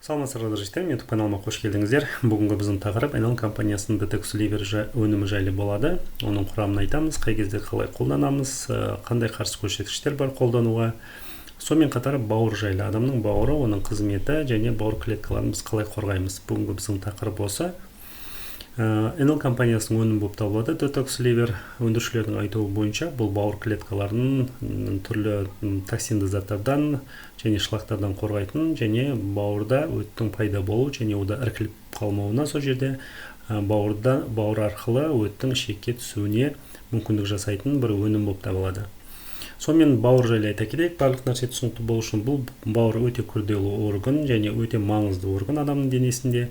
Саламатсыздар жігіттер, YouTube каналыма қош келдіңіздер. Бүгінгі біздің тақырып Enel компаниясының Detox Liver өнімі жайлы болады. Оның құрамын айтамыз, қай кезде қалай қолданамыз, қандай қарсы көрсеткіштер бар қолдануға. Сонымен қатар бауыр жайлы, адамның бауыры, оның қызметі және бауыр клеткаларын біз қалай қорғаймыз. Бүгінгі біздің тақырып болса, Enel компаниясының өнімі болып табылады. Detox Liver өндірушілердің айтуы бойынша бұл бауыр клеткаларының түрлі токсинді заттардан және шлактардан қорғайтын және бауырда өттің пайда болу және ода іркіліп қалмауына, сол жерде бауыр арқылы өттің ішекке түсуіне мүмкіндік жасайтын бір өнім болып табылады. Сонымен бауыр жайлы айта кетейік. Барлық нәрсе түсінікті болу үшін бұл бауыр өте күрделі орган және өте маңызды орган адамның денесінде.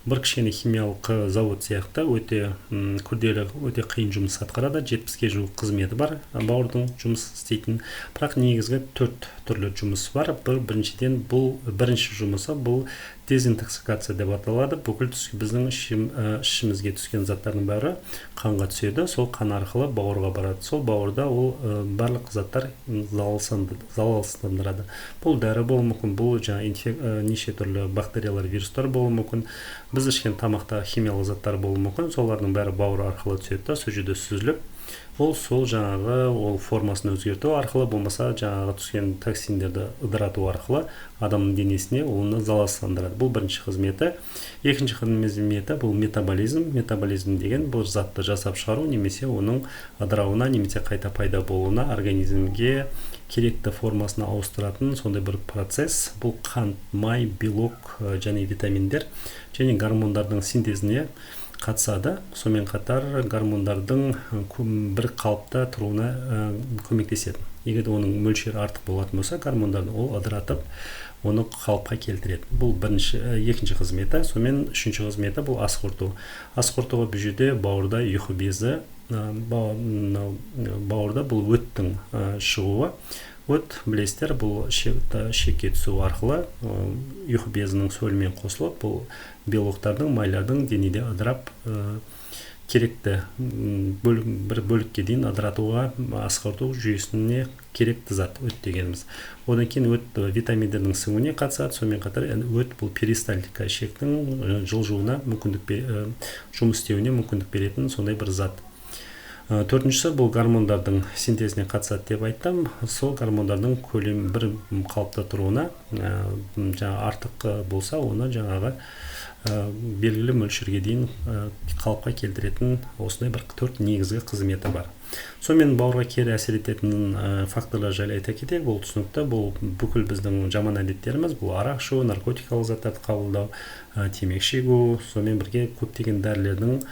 Бір кішкене химиялық завод сияқты өте күрделі, өте қиын жұмыс атқарады. 70-ге жуық қызметі бар бауырдың жұмыс істейтін. Бірақ негізгі 4 түрлі жұмыс бар. Біріншіден бұл бірінші жұмысы бұл дезинтоксикация деп аталады. Бүкіл біздің ішімізге түскен заттардың бәрі қанға түседі. Сол қан арқылы бауырға барады. Сол бауырда ол барлық заттар залалсыздандырады. Бұл дәрі болуы мүмкін, бұл неше түрлі бактериялар, вирустар болуы мүмкін. Біз ішкен тамақта химиялық заттар болуы мүмкін. Солардың бәрі бауыр арқылы түседі, сол жерде сүзіліп, ол формасын өзгерту арқылы, болмаса түскен токсиндерді ыдырату арқылы адамның денесіне оны залалсыздандырады. Бұл бірінші қызметі. Екінші қызметі бұл метаболизм. Метаболизм деген бұл затты жасап шығару, немесе оның ыдырауына, немесе қайта пайда болуына, организмге керекті формасына ауыстыратын сондай бір процесс. Бұл қант, май, белок және витаминдер және гормондардың синтезіне қатысады. Сонымен қатар гормондардың бір қалыпта тұруына көмектеседі. Егер оның мөлшері артық болатын болса, гормондарды ол ыдыратып, оны қалыпқа келтіреді. Бұл екінші қызметі. Сонымен үшінші қызметі бұл ас қорыту. Ас қорытуға бұл жерде бауырда ұйқы безі, бауырда бұл өттің шығуы. Өт, білесіздер, бұл шекке түсу арқылы ұйқы безінің сөлімен қосылып, бұл белоктардың, майлардың денеде ыдырап керекті бір бөлікке дейін ыдыратуға, асқарту жүйесіне керекті зат өт дегеніміз. Одан кейін өт витаминдердің сіңуіне қатысады. Сонымен қатар өт бұл перистальтика, ішектің жылжуына жұмыс істеуіне мүмкіндік беретін сондай бір зат. Төртіншісі бұл гормондардың синтезіне қатысады деп айттым. Сол гормондардың көлемі бір қалыпта тұруына, артық болса, оны белгілі мөлшерге дейін қалыпқа келтіретін осындай бір 4 негізгі қызметі бар. Сонымен бауырға кері әсер ететін факторлар жайлы айта кетейік. Бұл түсінікті, бұл бүкіл біздің жаман әдеттеріміз, бұл арақ ішу, наркотикалық заттарды қабылдау, темекі шегу, сонымен бірге көптеген дәрілердің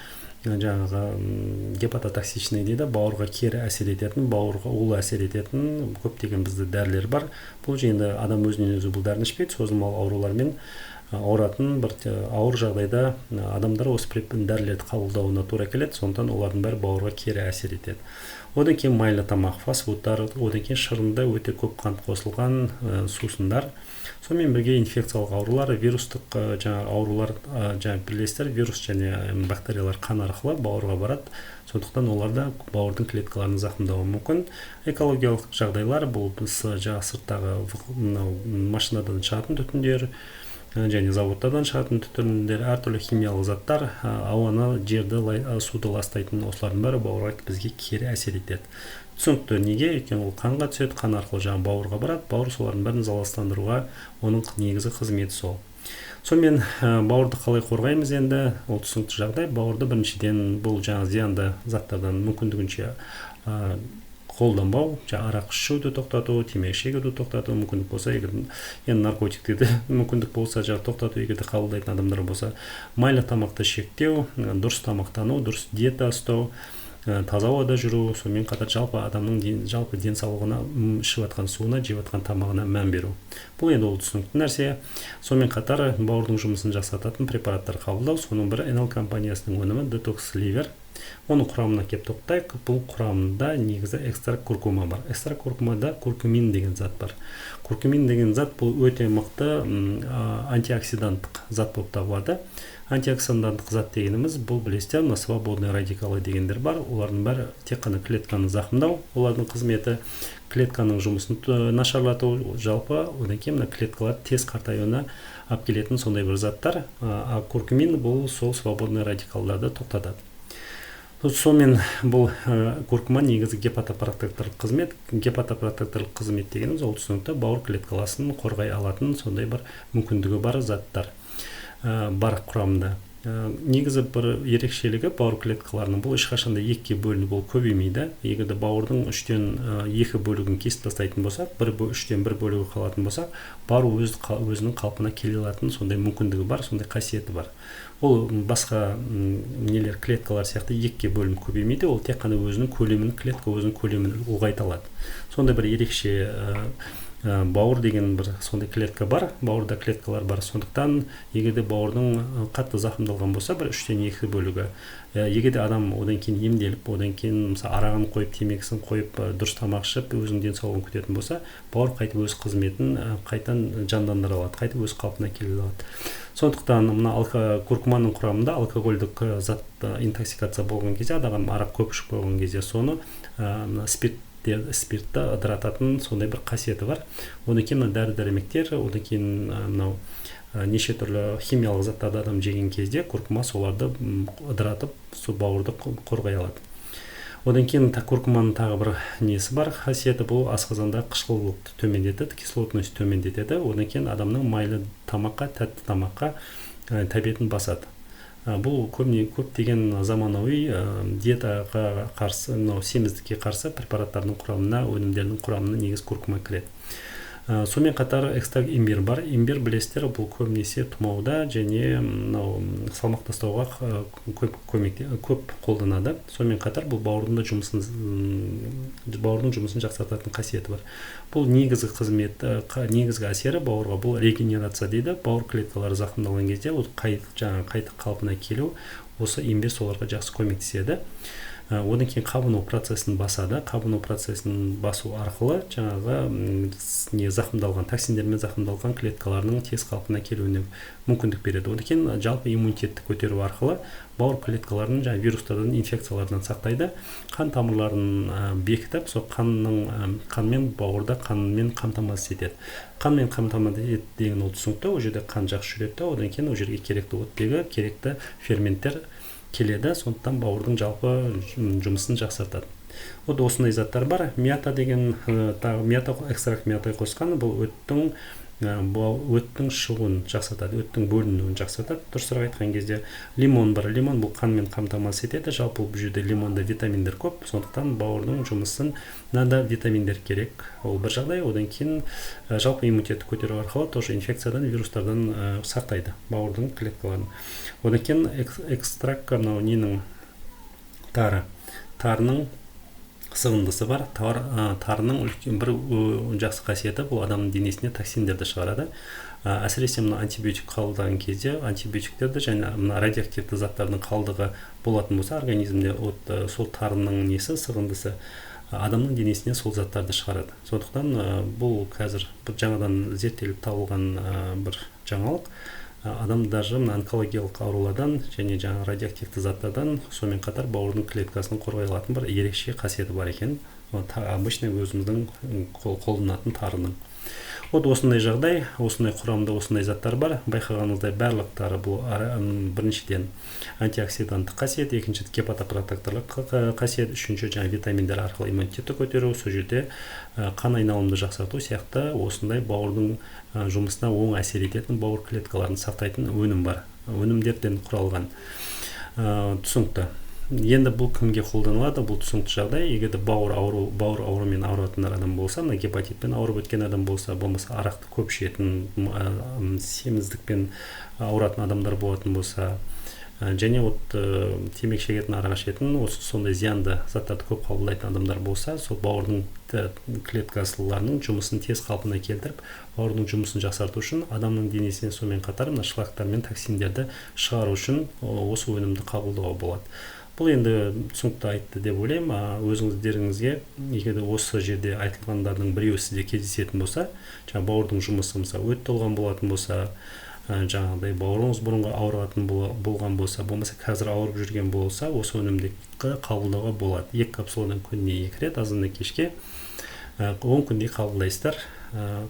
гепатотоксичный дейді, бауырға кері әсер ететін, бауырға улы әсер ететін көптеген бізді дәрілер бар. Бұл жайында адам өзінен өзі бұл дәріні ішпейді, созылмалы аурулармен ауыратын бір ауыр жағдайда адамдар осы дәрілерді қабылдауына тура келеді, сондықтан олардың бәрі бауырға кері әсер етеді. Одан кейін майлы тамақ, фастфудтар, одан кейін шырында өте көп қант қосылған сусындар. Сонымен бірге инфекциялық аурулар, вирустық аурулар, білесіздер, вирус және бактериялар қан арқылы бауырға барады. Сондықтан оларда бауырдың клеткаларын зақымдауы мүмкін. Экологиялық жағдайлар бұл сырттағы машинадан шығатын түтіндер және заводтардан шығатын түтіндер, әртүрлі химиялық заттар, ауаны, жерді, суды ластайтын осылардың бәрі бауырға бізге кері әсер етеді. Түсінікті, неге? Өйткені ол қанға түседі, қан арқылы бауырға барады, бауыр солардың бәрін залалсыздандыруға оның негізгі қызметі сол. Сонымен бауырды қалай қорғаймыз енді? Ол түсінікті жағдай. Бауырды біріншіден бұл зиянды заттардан мүмкіндігінше қолданбау, арақ ішуді тоқтату, темекі шегуді тоқтату, мүмкіндік болса, егер наркотиктерді мүмкіндік болса, тоқтату, егер қабылдайтын адамдар болса, майлы тамақты шектеу, дұрыс тамақтану, дұрыс диета ұстау, таза ауада жүру, сонымен қатар жалпы адамның жалпы денсаулығына, ішіп жатқан суына, жеп жатқан тамағына мән беру. Бұл енді ол түсінікті нәрсе. Сонымен қатар бауырдың жұмысын жақсартатын препараттар қабылдау, соның бірі Enel компаниясының өнімі Detox Liver. Оның құрамына келіп тоқтайық. Бұл құрамында негізі экстракт куркума бар. Экстракт куркумада куркумин деген зат бар. Куркумин деген зат бұл өте мықты антиоксиданттық зат болып табылады. Антиоксиданттық зат дегеніміз бұл білесіздер, свободный радикалы дегендер бар. Олардың бәрі тек қана клетканы зақымдау. Олардың қызметі клетканың жұмысын нашарлату, жалпы одан кейін клеткалар тез қартаюына алып келетін сондай бір заттар. А куркумин бұл сол свободный радикалдарды тоқтатады. Сонымен бұл куркума негізі гепатопротекторлық қызмет. Гепатопротекторлық қызмет дегеніміз ол түсінікті бауыр клеткаласын қорғай алатын сондай бір мүмкіндігі бар заттар бар құрамында. Негізі бір ерекшелігі бауыр клеткаларының бұл ешқашанда екіге бөлініп ол көбеймейді. Егер бауырдың 3-2 бөлігін кесіп тастайтын болсақ, 3-1 бөлігі қалатын болсақ, бауыр өзінің қалпына келе алатын сондай мүмкіндігі бар, сондай қасиеті бар. Ол басқа клеткалар сияқты екіге бөлініп көбеймейді, ол тек қана өзінің көлемін, клетка өзінің көлемін ұлғайта алады. Сондай бір ерекше бауыр деген бір сондай клетка бар, бауырда клеткалар бар. Сондықтан егерде бауырдың қатты зақымдалған болса, бір 3-2 бөлігі, егерде адам одан кейін емделіп, одан кейін мысалы арағын қойып, темекісін қойып, дұрыс тамақ ішіп, өзінің денсаулығын күтетін болса, бауыр қайтып өз қызметін қайтадан жандандыра алады, қайтып өз қалпына келе алады. Сондықтан мына куркуманың құрамында алкогольдік зат интоксикация болған кезде, адам арақ көп ішіп қойған кезде соны спиртті ыдырататын сондай бір қасиеті бар. Одан кейін дәрі-дәрмектер, одан кейін мынау неше түрлі химиялық заттарды адам жеген кезде куркума соларды ыдыратып, сол бауырды қорғай алады. Одан кейін куркуманың тағы бір несі бар, қасиеті бұл асқазанда қышқылдылықты төмендетеді, кислотность төмендетеді. Одан кейін адамның майлы тамаққа, тәтті тамаққа тәбетін басады. Бұл көптеген заманауи диетаға қарсы, семіздікке қарсы препараттардың құрамына, өнімдердің құрамына негіз куркума кіреді. Сонымен қатар экстракт имбир бар. Имбир білесіздер, бұл көбінесе тұмауда және салмақ тастауға көп қолданады. Сонымен қатар бұл бауырдың жұмысын жақсартатын қасиеті бар. Бұл негізгі қызмет, негізгі әсері бауырға бұл регенерация дейді. Бауыр клеткалары зақымдалған кезде ол қайта қалпына келу, осы имбир соларға жақсы көмектеседі. Одан кейін қабыну процесін басады. Қабыну процесін басу арқылы жаңағы зақымдалған, токсиндермен зақымдалған клеткаларының тез қалпына келуіне мүмкіндік береді. Одан кейін жалпы иммунитетті көтеру арқылы бауыр клеткаларын вирустардан, инфекциялардан сақтайды. Қан тамырларын бекітіп, сол қанмен бауырда қанмен қамтамасыз етеді. Қанмен қамтамасыз етеді деген ол түсінікті, ол жерде қан жақсы жүреді, одан кейін ол жерге керекті оттегі, керекті ферменттер келеді, сондықтан бауырдың жалпы жұмысын жақсартады. Осындай заттар бар. Мята деген, экстракт мята қосқан, бұл өттің шығуын жақсартады, өттің бөлінуін жақсартады. Дұрысырақ айтқан кезде лимон бар. Лимон бұл қанмен қамтамасыз етеді. Жалпы бұл жерде лимонда витаминдер көп, сондықтан бауырдың жұмысын да витаминдер керек. Ол бір жағдай. Одан кейін жалпы иммунитетті көтеру арқылы тоже инфекциядан, вирустардан сақтайды бауырдың клеткаларын. Одан кейін экстракт тарының сығындысы бар. Тарының бір жақсы қасиеті бұл адамның денесіне токсиндерді шығарады. Әсіресе антибиотик қабылдаған кезде антибиотиктерді және радиоактивті заттардың қалдығы болатын болса, организмде сол тарының сығындысы адамның денесіне сол заттарды шығарады. Сондықтан бұл қазір жаңадан зерттеліп табылған бір жаңалық. Адам даже онкологиялық аурулардан және жаңа радиоактивті заттардан, сонымен қатар бауырдың клеткасын қорғай алатын бір ерекше қасиеті бар екен. Обычный өзіміздің қолданатын тарының. Осындай жағдай, осындай құрамда осындай заттар бар. Байқағаныңыздай барлықтары бұл біріншіден антиоксиданттық қасиет, екінші гепатопротекторлық қасиет, үшінші жаңа витаминдер арқылы иммунитетті көтеру, сол жерде қан айналымды жақсарту сияқты осындай бауырдың жұмысына оң әсер ететін бауыр клеткаларын сақтайтын өнім бар. Өнімдерден құралған. Түсінікті. Енді бұл кімге қолданылады? Бұл түсінікті жағдай. Егер бауыр ауруымен ауыратын адам болса, гепатитпен ауырып өткен адам болса, болмаса арақты көп ішетін, семіздікпен ауыратын адамдар болатын болса, және темекі шегетін, арақ ішетін, сондай зиянды заттарды көп қабылдайтын адамдар болса, сол бауырдың клеткаларының жұмысын тез қалпына келтіріп, бауырдың жұмысын жақсарту үшін, адамның денесіне сонымен қатар шлактар мен токсиндерді шығару үшін осы өнімді қабылдауға болады. бұл енді түсінікті айтты деп ойлаймын. Өзіңіздеріңізге егер осы жерде айтылғандардың біреуі сізде кездесетін болса, жаңағы бауырдың жұмысы мысалы өт толған болатын болса, жаңағыдай бауырыңыз бұрынғы ауыратын болған болса, болмаса қазір ауырып жүрген болса, осы өнімді қабылдауға болады. 2 капсуладан күніне 2 рет, азанда кешке 10 күндей қабылдайсыздар.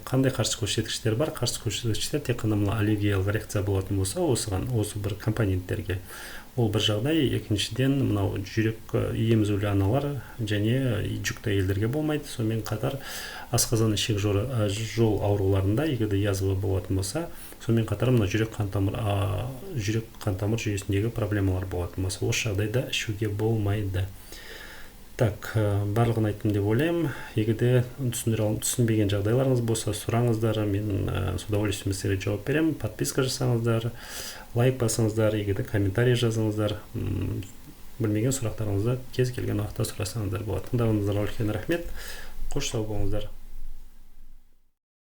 Қандай қарсы көрсеткіштер бар? Қарсы көрсеткіштер тек қана мына аллергиялық реакция болатын болса, осы бір компоненттерге, ол бір жағдай. Екіншіден, мынау жүрек емізулі аналар және жүкті әйелдерге болмайды. Сонымен қатар асқазан ішек жол ауруларында егер де язва болатын болса, сонымен қатар мына жүрек қан тамыр жүйесіндегі проблемалар болатын болса, осы жағдайда ішуге болмайды. Так, барлығын айттым деп ойлаймын. Егер де түсінбеген жағдайларыңыз болса, сұраңыздар, мен с удовольствием сіздерге жауап беремін. Подписка жасаңыздар, лайк басыңыздар, егер де комментарий жазыңыздар. Білмеген сұрақтарыңызды кез келген уақытта сұрасаңыздар болады. Тыңдағаныңызға үлкен рахмет. Қош сау болыңыздар.